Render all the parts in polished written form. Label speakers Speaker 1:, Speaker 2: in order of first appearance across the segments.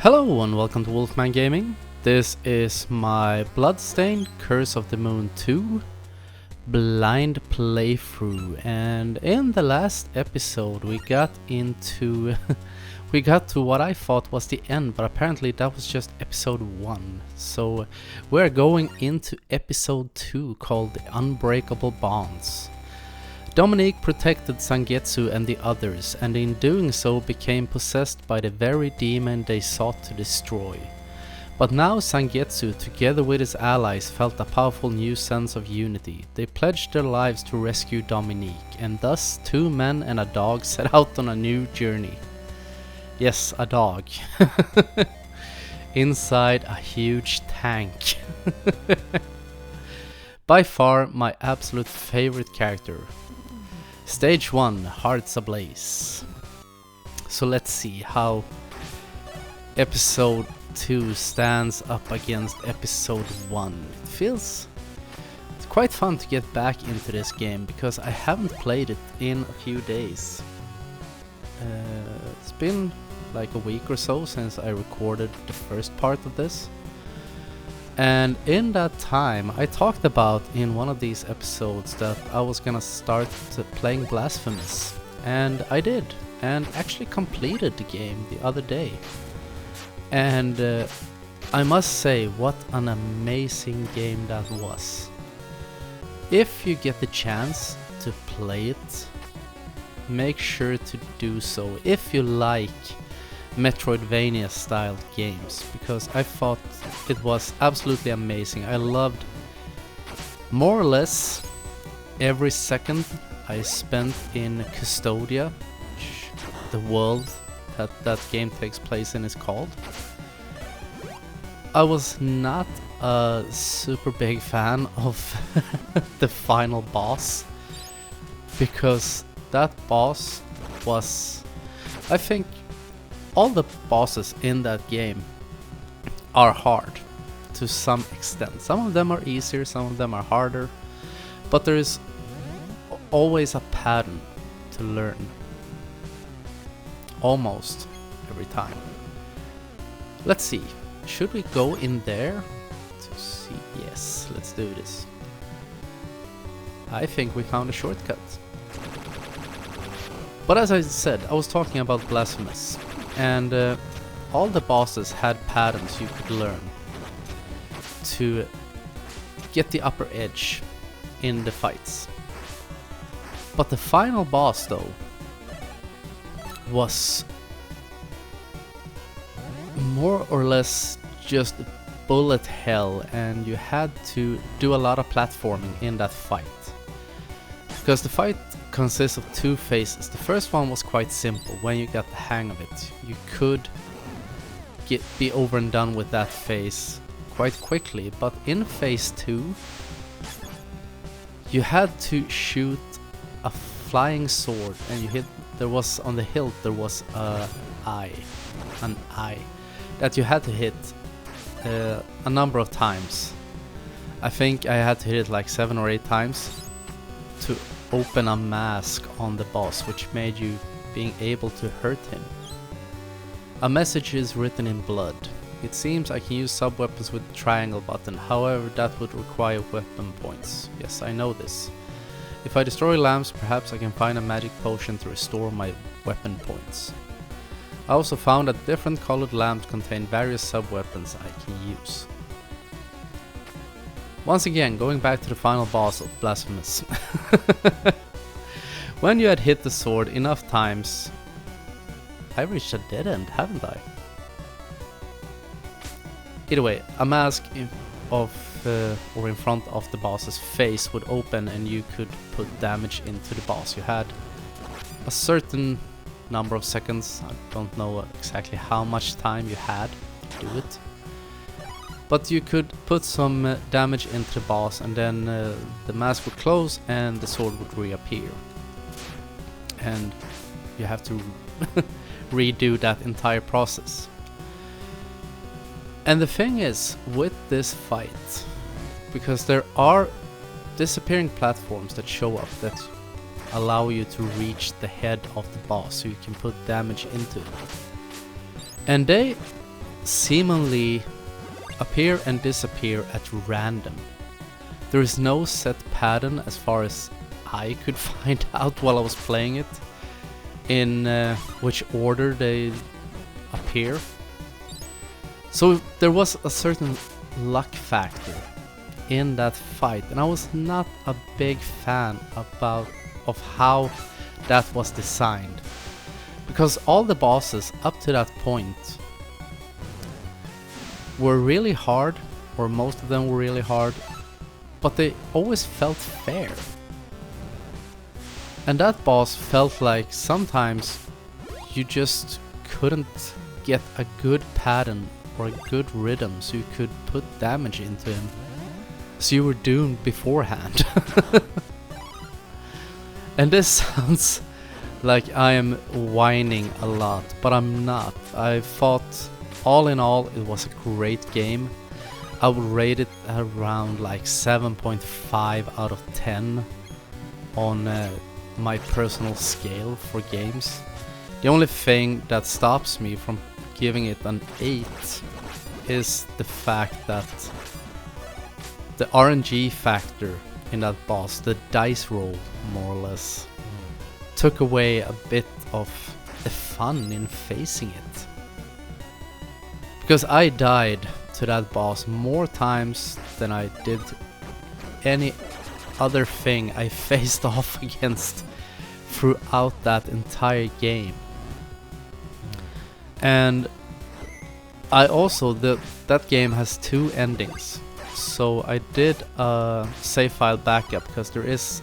Speaker 1: Hello and welcome to Wolfman Gaming. This is my Bloodstained Curse of the Moon 2 blind playthrough, and in the last episode we got into we got to what I thought was the end, but apparently that was just episode 1. So we're going into episode 2 called The Unbreakable Bonds. Dominique protected Sangetsu and the others, and in doing so became possessed by the very demon they sought to destroy. But now Sangetsu, together with his allies, felt a powerful new sense of unity. They pledged their lives to rescue Dominique, and thus 2 men and a dog set out on a new journey. Yes, a dog. Inside a huge tank. By far my absolute favorite character. Stage 1, Hearts Ablaze. So let's see how episode 2 stands up against episode 1. It's quite fun to get back into this game because I haven't played it in a few days. It's been like a week or so since I recorded the first part of this. And in that time, I talked about in one of these episodes that I was gonna start playing Blasphemous. And I did, and actually completed the game the other day. And I must say, what an amazing game that was. If you get the chance to play it, make sure to do so if you like Metroidvania style games, because I thought it was absolutely amazing. I loved more or less every second I spent in Custodia, which the world that game takes place in is called. I was not a super big fan of the final boss, because that boss was, I think, all the bosses in that game are hard to some extent. Some of them are easier, some of them are harder, but there is always a pattern to learn almost every time. Let's see, should we go in there to see? Yes, let's do this. I think we found a shortcut. But as I said, I was talking about Blasphemous. And all the bosses had patterns you could learn to get the upper edge in the fights. But the final boss, though, was more or less just bullet hell, and you had to do a lot of platforming in that fight. Because the fight consists of 2 phases. The first one was quite simple. When you got the hang of it, you could be over and done with that phase quite quickly. But in phase 2, you had to shoot a flying sword, and you hit. There was on the hilt there was an eye that you had to hit a number of times. I think I had to hit it like 7 or 8 times to open a mask on the boss, which made you being able to hurt him. A message is written in blood. It seems I can use sub-weapons with the triangle button, however that would require weapon points. Yes, I know this. If I destroy lamps, perhaps I can find a magic potion to restore my weapon points. I also found that different colored lamps contain various sub-weapons I can use. Once again, going back to the final boss of Blasphemous. When you had hit the sword enough times, I reached a dead end, haven't I? Either way, a mask or in front of the boss's face would open, and you could put damage into the boss. You had a certain number of seconds. I don't know exactly how much time you had to do it. But you could put some damage into the boss, and then the mask would close and the sword would reappear. And you have to redo that entire process. And the thing is, with this fight, because there are disappearing platforms that show up that allow you to reach the head of the boss, so you can put damage into it. And they seemingly appear and disappear at random. There is no set pattern as far as I could find out while I was playing it in which order they appear. So there was a certain luck factor in that fight, and I was not a big fan of how that was designed, because all the bosses up to that point were really hard, or most of them were really hard, but they always felt fair. And that boss felt like sometimes you just couldn't get a good pattern or a good rhythm so you could put damage into him, so you were doomed beforehand. And this sounds like I am whining a lot, but I'm not. I thought, all in all, it was a great game. I would rate it around like 7.5 out of 10 on my personal scale for games. The only thing that stops me from giving it an 8 is the fact that the RNG factor in that boss, the dice roll more or less, took away a bit of the fun in facing it. Because I died to that boss more times than I did any other thing I faced off against throughout that entire game. And I also, that game has 2 endings, so I did a save file backup, because there is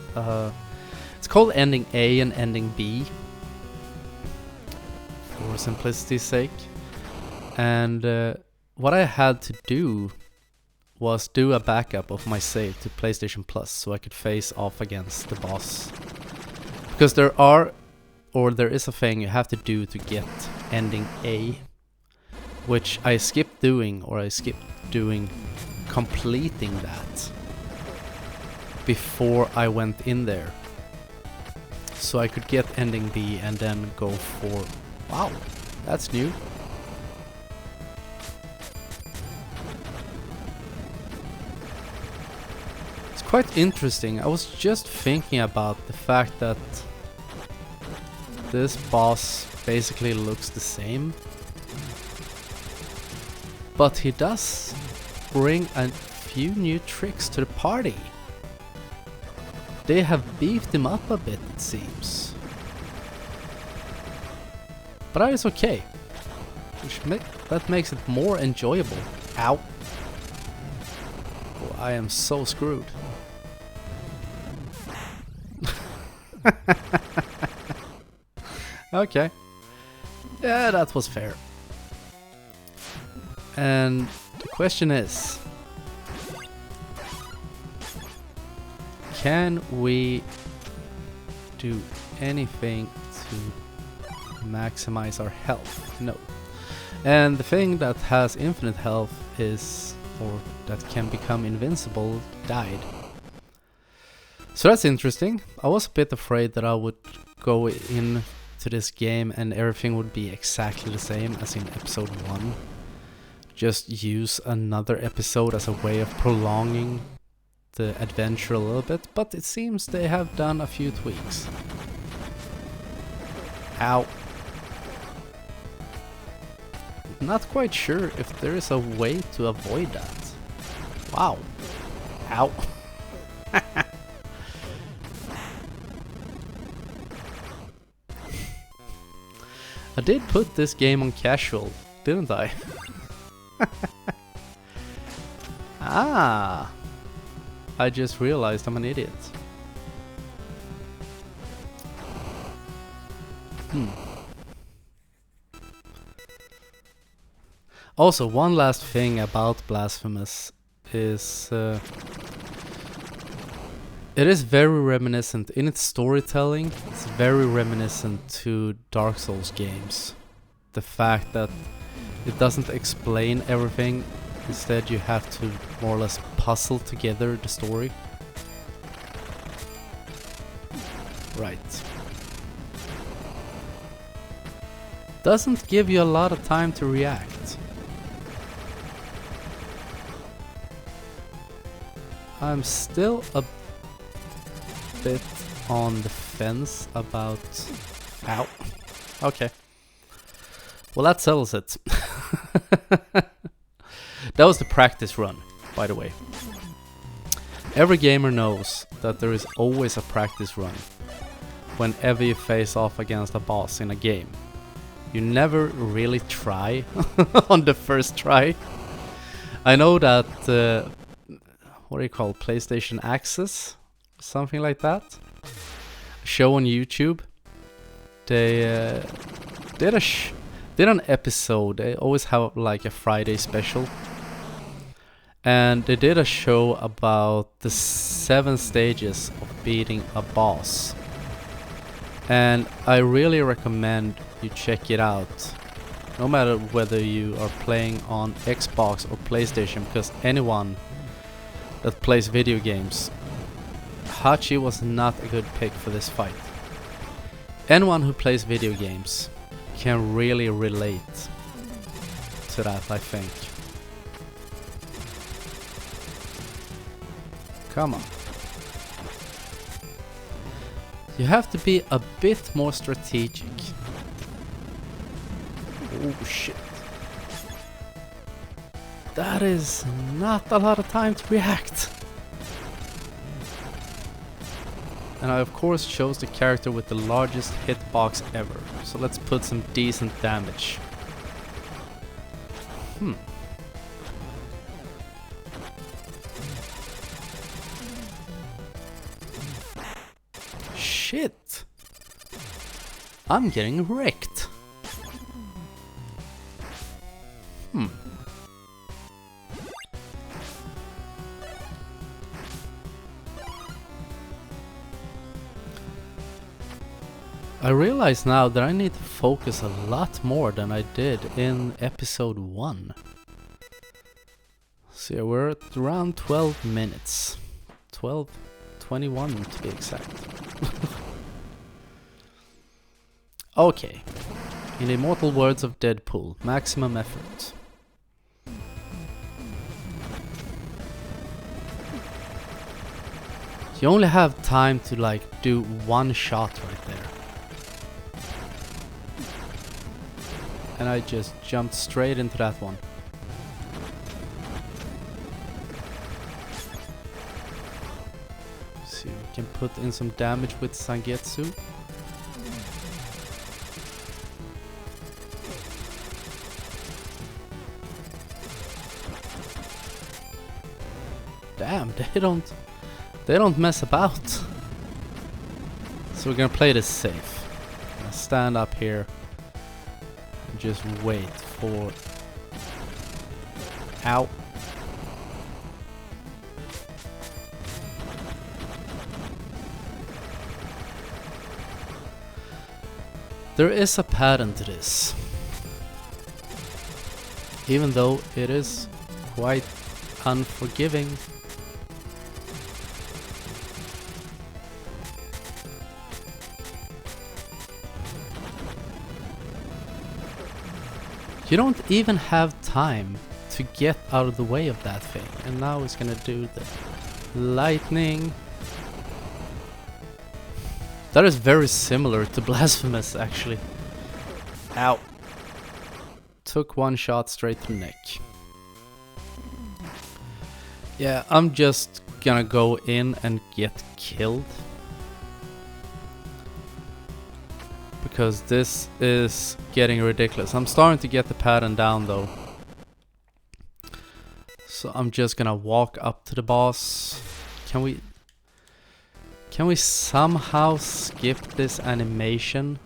Speaker 1: it's called ending A and ending B for simplicity's sake. And what I had to do was do a backup of my save to PlayStation Plus so I could face off against the boss. Because there is a thing you have to do to get ending A, which I skipped doing, or I skipped doing completing that before I went in there. So I could get ending B and then go for... Wow, that's new. It's quite interesting. I was just thinking about the fact that this boss basically looks the same, but he does bring a few new tricks to the party. They have beefed him up a bit, it seems. But that is okay. That makes it more enjoyable. Ow. Oh, I am so screwed. Okay. Yeah, that was fair. And the question is, can we do anything to maximize our health? No. And the thing that has infinite health is, or that can become invincible, died. So that's interesting. I was a bit afraid that I would go in to this game and everything would be exactly the same as in episode 1. Just use another episode as a way of prolonging the adventure a little bit, but it seems they have done a few tweaks. Ow. Not quite sure if there is a way to avoid that. Wow. Ow. I did put this game on casual, didn't I? Ah! I just realized I'm an idiot. Also, one last thing about Blasphemous is it is very reminiscent in its storytelling. It's very reminiscent to Dark Souls games. The fact that it doesn't explain everything, instead you have to more or less puzzle together the story. Right. Doesn't give you a lot of time to react. I'm still a bit on the fence about... Ow. Okay. Well, that settles it. That was the practice run, by the way. Every gamer knows that there is always a practice run whenever you face off against a boss in a game. You never really try on the first try. I know that, what do you call it, PlayStation Access? Something like that. Show on YouTube. They did an episode. They always have like a Friday special. And they did a show about the 7 stages of beating a boss. And I really recommend you check it out. No matter whether you are playing on Xbox or PlayStation, because anyone that plays video games, Hachi was not a good pick for this fight. Anyone who plays video games can really relate to that, I think. Come on. You have to be a bit more strategic. Oh shit. That is not a lot of time to react. And I of course chose the character with the largest hitbox ever. So let's put some decent damage. Shit! I'm getting wrecked. I realize now that I need to focus a lot more than I did in episode 1. So yeah, we're at around 12 minutes. 21 to be exact. Okay. In the immortal words of Deadpool, maximum effort. You only have time to like do one shot right there. And I just jumped straight into that one. See, we can put in some damage with Sangetsu. Damn, they don't mess about. So we're gonna play this safe. Gonna stand up here. Just wait for... Ow. There is a pattern to this. Even though it is quite unforgiving. You don't even have time to get out of the way of that thing. And now it's gonna do the lightning. That is very similar to Blasphemous, actually. Ow. Took one shot straight to the neck. Yeah, I'm just gonna go in and get killed. Because this is getting ridiculous. I'm starting to get the pattern down though. So I'm just gonna walk up to the boss. Can we somehow skip this animation?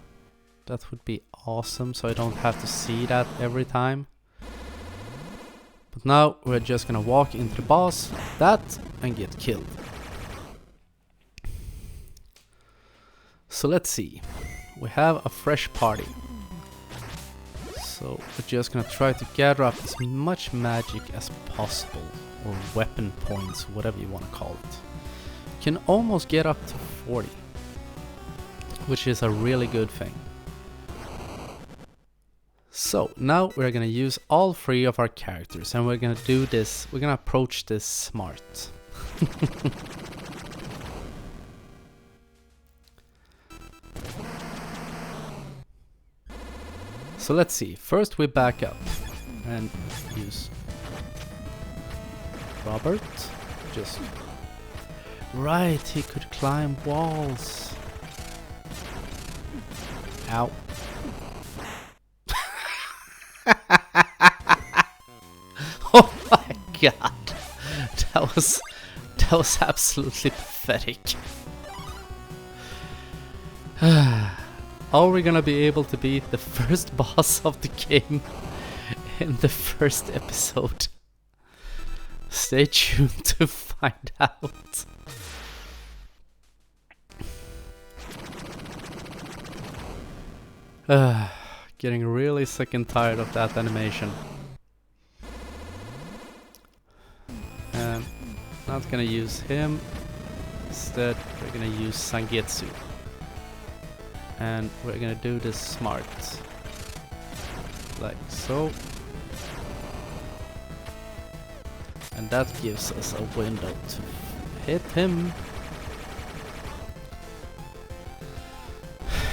Speaker 1: That would be awesome, so I don't have to see that every time. But now we're just gonna walk into the boss like that and get killed. So let's see. We have a fresh party. So we're just gonna try to gather up as much magic as possible, or weapon points, whatever you want to call it. Can almost get up to 40, which is a really good thing. So now we're gonna use all 3 of our characters, and we're gonna do this. We're gonna approach this smart. So let's see. First we back up and use Robert. Just right, he could climb walls. Ow. Oh my god. That was absolutely pathetic. Are we gonna be able to beat the first boss of the game in the first episode? Stay tuned to find out. Getting really sick and tired of that animation. Not gonna use him. Instead, we're gonna use Sangetsu. And we're gonna do this smart. Like so. And that gives us a window to hit him.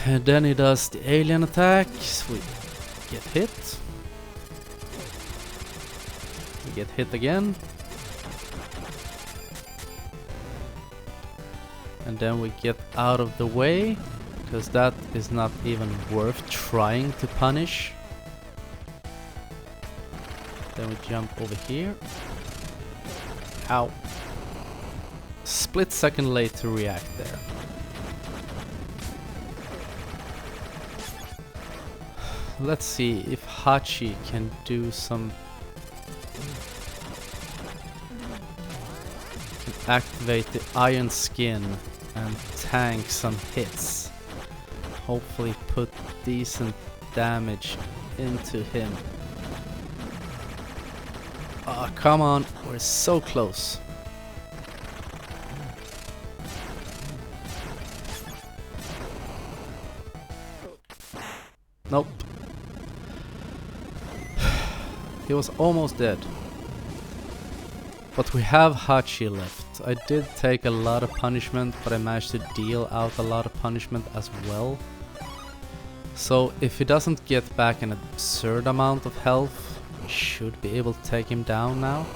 Speaker 1: And then he does the alien attacks. We get hit. We get hit again. And then we get out of the way, because that is not even worth trying to punish. Then we jump over here. Ow. Split second late to react there. Let's see if Hachi can do some... can activate the iron skin and tank some hits. Hopefully put decent damage into him. Ah, come on, we're so close. Nope. He was almost dead. But we have Hachi left. I did take a lot of punishment, but I managed to deal out a lot of punishment as well. So if he doesn't get back an absurd amount of health, we should be able to take him down now.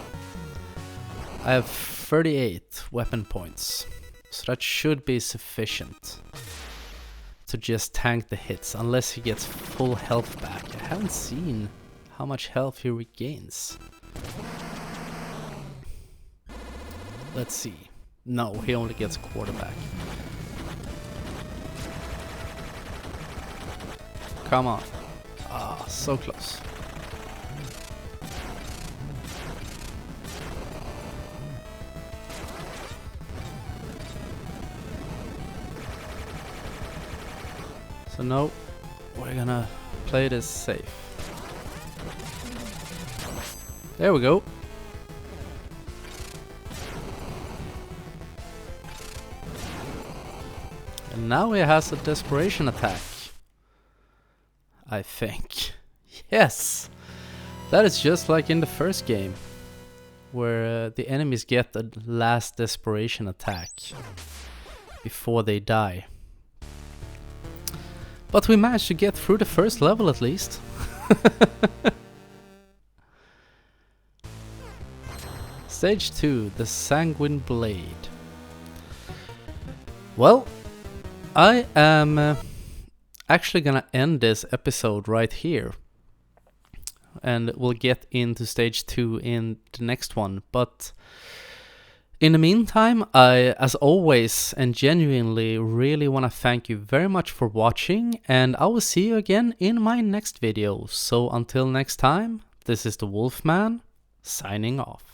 Speaker 1: I have 38 weapon points, so that should be sufficient to just tank the hits, unless he gets full health back. I haven't seen how much health he regains. Let's see. No, he only gets quarterback. Come on. Ah, so close. So no, we're gonna play this safe. There we go. And now he has a desperation attack. I think. Yes! That is just like in the first game, where the enemies get the last desperation attack before they die. But we managed to get through the first level at least. Stage 2, the Sanguine Blade. Well, I am actually gonna end this episode right here. And we'll get into stage 2 in the next one. But in the meantime, I, as always and genuinely, really want to thank you very much for watching. And I will see you again in my next video. So until next time, this is the Wolfman, signing off.